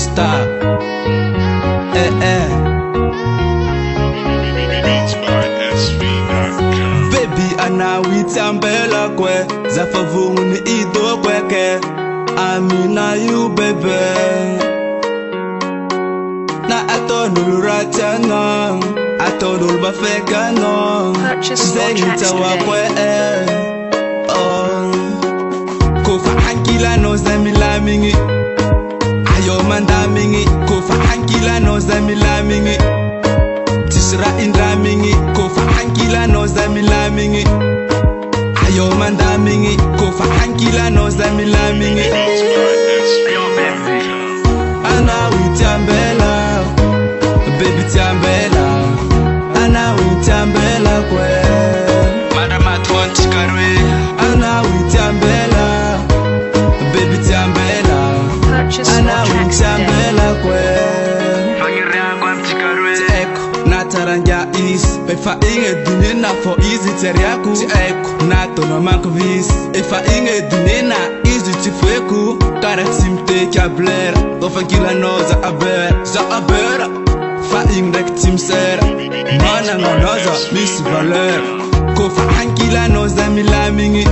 star. Beats by SV.com. Baby anawitambela kwe zafavungu ni ido kweke Amina you baby Na atonul ratana atonul bafeka no Purchase your tracks today. Kofa hankila no zamila mingi Ayo manda mingi Kofa hankila no zamila mingi Tisra indra mingi Kofa hankila no zamila mingi Ayo manda mingi Kofa hankila no zamila mingi Beats by SV.com. Ana witambela Baby tambela Ana witambela kwe Madama tuanti karwe Ana witambela Baby tambela Purchase your Ana tracks today. witambela kwe Eko nataranja is Efa inge dunina for easy teriaku Eko nato no manko vis Efa inge dunina easy tifweku Kare simte kya blera Dofa kila no za abera Fa ingrek timsera Mana ngonoza misi valera Kofa hankila no za milamingi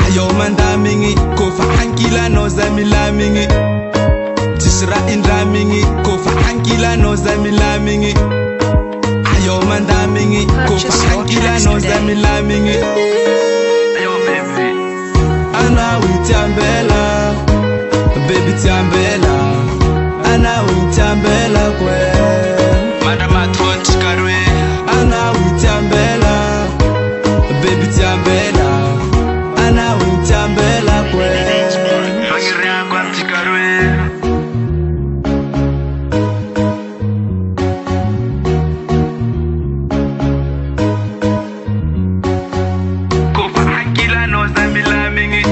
Ayo manda mingi Kofa hankila no za milamingi Tisra indra mingi Kofa hankila no za milamingi Ayo manda mingi Kofa hankila no za milamingi Ana witambela Baby tambela Ana witambela kwe Madama tuanti karwe Ana witambela Baby tambela Ana witambela kwe Beats by SV.com. Kofa hankila no zamila mingi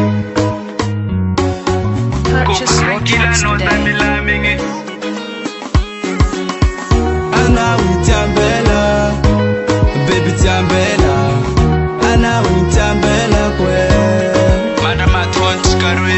Purchase your tracks today. Ana witambela Baby tambela Ana witambela kwe Madama tuanti karwe